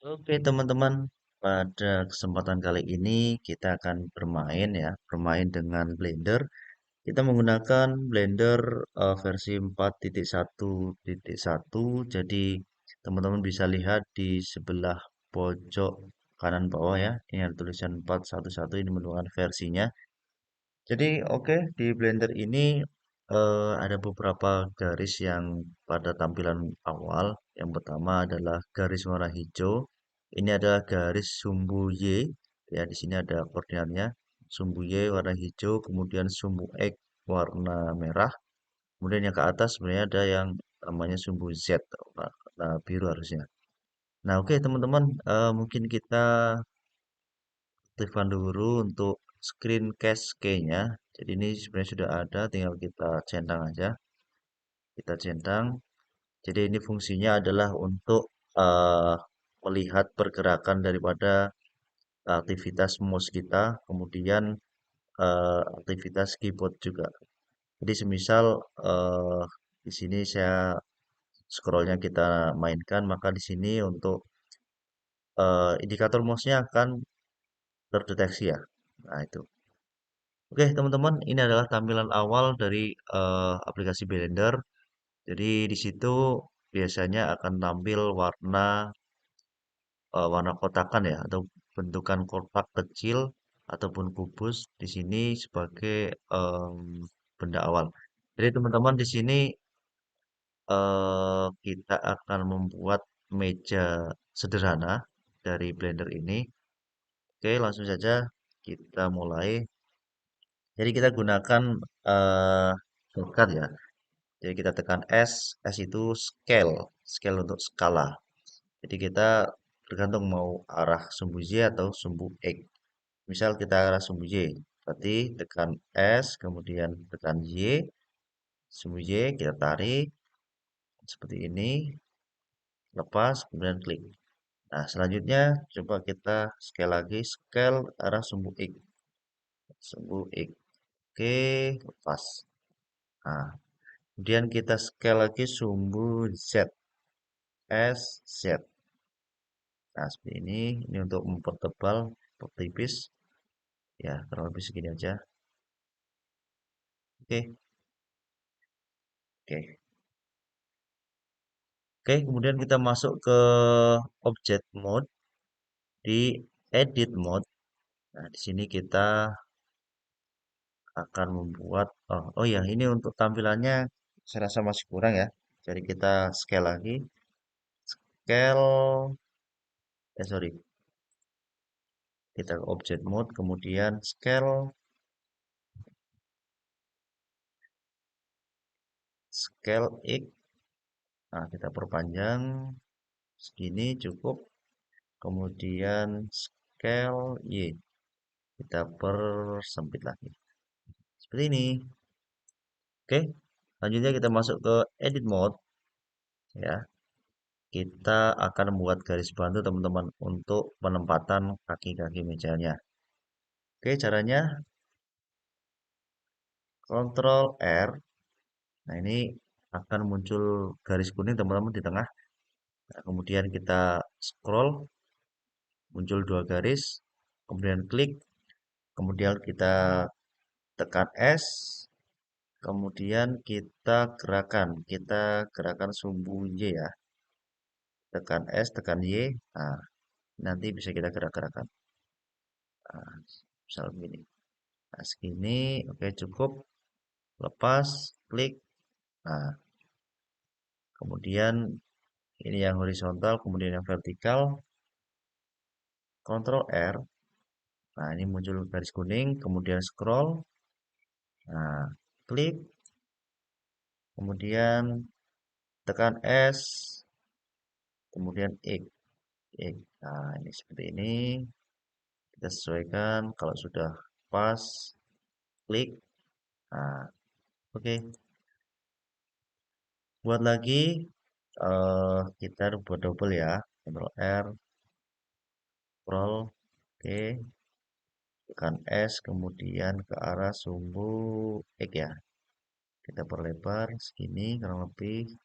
Oke teman-teman, pada kesempatan kali ini kita akan bermain dengan Blender. Kita menggunakan Blender versi 4.1.1. Jadi teman-teman bisa lihat di sebelah pojok kanan bawah ya. Ini ada tulisan 4.1.1, ini merupakan versinya. Jadi oke, di Blender ini ada beberapa garis yang pada tampilan awal. Yang pertama adalah garis warna hijau. Ini adalah garis sumbu Y. Ya, di sini ada koordinatnya. Sumbu Y warna hijau, kemudian sumbu X warna merah. Kemudian yang ke atas sebenarnya ada yang namanya sumbu Z, warna biru harusnya. Nah, oke teman-teman, mungkin kita aktifkan dulu untuk screen cast key-nya. Jadi ini sebenarnya sudah ada, tinggal kita centang aja. Kita centang. Jadi ini fungsinya adalah untuk melihat pergerakan daripada aktivitas mouse kita, kemudian aktivitas keyboard juga. Jadi semisal eh, di sini saya scrollnya kita mainkan, maka di sini untuk indikator mouse-nya akan terdeteksi ya. Nah itu. Oke, teman-teman, ini adalah tampilan awal dari aplikasi Blender. Jadi di situ biasanya akan tampil warna kotakan ya, atau bentukan kotak kecil ataupun kubus di sini sebagai benda awal. Jadi teman-teman di sini kita akan membuat meja sederhana dari Blender ini. Oke, langsung saja kita mulai. Jadi kita gunakan eh, shortcut ya. Jadi kita tekan S, S itu scale, scale untuk skala. Jadi kita tergantung mau arah sumbu Y atau sumbu X. Misal kita arah sumbu Y, berarti tekan S, kemudian tekan Y, sumbu Y kita tarik seperti ini, lepas, kemudian klik. Nah, selanjutnya coba kita scale lagi, scale arah sumbu X, sumbu X. Oke, lepas. Nah, kemudian kita scale lagi sumbu Z, S, Z. Nah, seperti ini untuk mempertebal, mempertipis, ya kurang lebih segini aja. Oke, oke. Oke, kemudian kita masuk ke object mode di edit mode. Nah, di sini kita akan membuat oh ya, ini untuk tampilannya saya rasa masih kurang ya. Jadi kita scale lagi. Scale sorry. Kita ke object mode, kemudian scale X. Nah, kita perpanjang segini cukup. Kemudian scale Y. Kita persempit lagi. Seperti ini. Oke, selanjutnya kita masuk ke edit mode ya. Kita akan membuat garis bantu teman-teman untuk penempatan kaki-kaki mejanya. Oke, caranya Ctrl R. Nah, ini akan muncul garis kuning teman-teman di tengah. Nah, kemudian kita scroll, muncul dua garis, kemudian klik, kemudian kita tekan S, kemudian kita gerakan sumbu Y ya. Tekan S, tekan Y. Nah, nanti bisa kita gerak-gerakan. Nah, misal begini. Nah, segini, oke cukup. Lepas, klik. Nah, kemudian ini yang horizontal, kemudian yang vertikal. Ctrl R. Nah, ini muncul garis kuning, kemudian scroll. Nah, klik, kemudian tekan S, kemudian X. X. Nah, ini seperti ini. Kita sesuaikan. Kalau sudah pas, klik. Nah, oke. Buat lagi, kita buat double ya. Ctrl R, scroll, oke. Tekan S, kemudian ke arah sumbu X ya. Kita perlebar segini kurang lebih.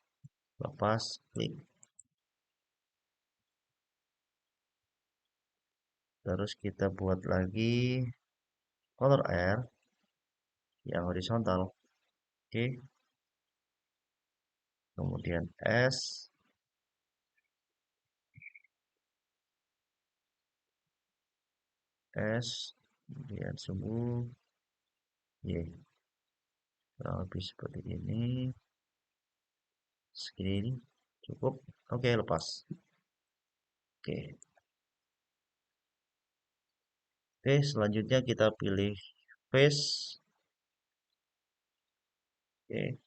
Lepas, klik. Terus kita buat lagi color air yang horizontal. Oke. Kemudian S, S, kemudian sumbu Y. Kurang lebih seperti ini. Segini cukup. Oke, lepas. Oke. Oke, selanjutnya kita pilih face. Oke,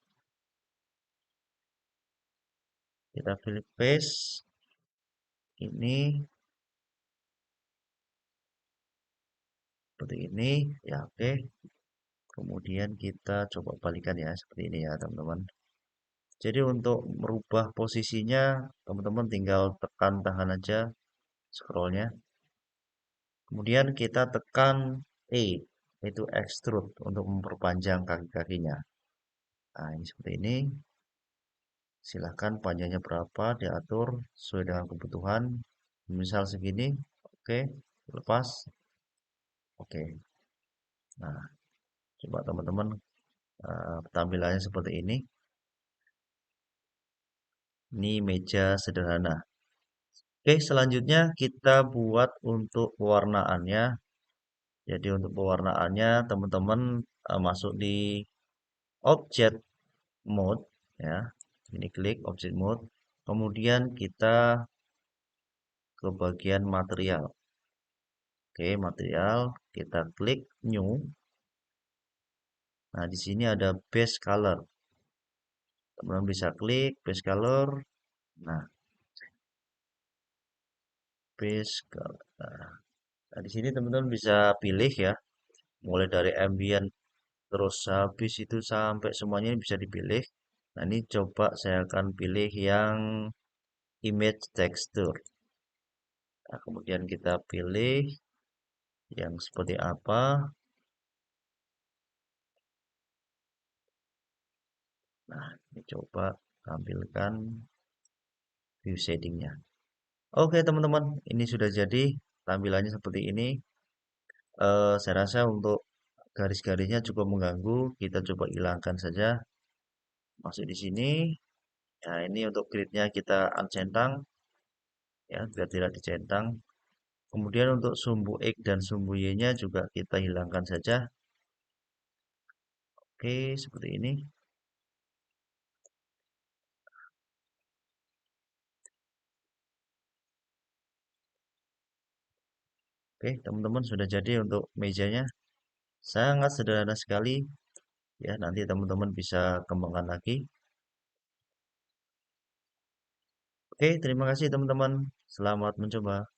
kita pilih face. Ini seperti ini. Ya, oke. Kemudian kita coba balikan ya, seperti ini ya, teman-teman. Jadi untuk merubah posisinya, teman-teman tinggal tekan tahan aja scrollnya. Kemudian kita tekan E, yaitu extrude untuk memperpanjang kaki-kakinya. Nah, ini seperti ini. Silahkan panjangnya berapa diatur sesuai dengan kebutuhan. Misal segini, oke, lepas, oke. Nah, coba teman-teman tampilannya seperti ini. Ini meja sederhana. Oke, selanjutnya kita buat untuk pewarnaannya. Jadi untuk pewarnaannya teman-teman masuk di object mode ya. Ini klik object mode. Kemudian kita ke bagian material. Oke, material, kita klik new. Nah, di sini ada base color. Teman-teman bisa klik base color. Nah, base color. Nah, di sini teman-teman bisa pilih ya, mulai dari ambient terus habis itu sampai semuanya ini bisa dipilih. Nah, ini coba saya akan pilih yang image texture. Nah, kemudian kita pilih yang seperti apa. Nah, ini coba tampilkan view shadingnya. Oke teman-teman, ini sudah jadi tampilannya seperti ini. Saya rasa untuk garis-garisnya cukup mengganggu. Kita coba hilangkan saja. Masuk di sini. Nah, ini untuk gridnya kita uncentang ya, biar tidak dicentang. Kemudian untuk sumbu X dan sumbu Y-nya juga kita hilangkan saja. Oke, seperti ini. Oke, teman-teman sudah jadi untuk mejanya. Sangat sederhana sekali. Ya, nanti teman-teman bisa kembangkan lagi. Oke, terima kasih teman-teman. Selamat mencoba.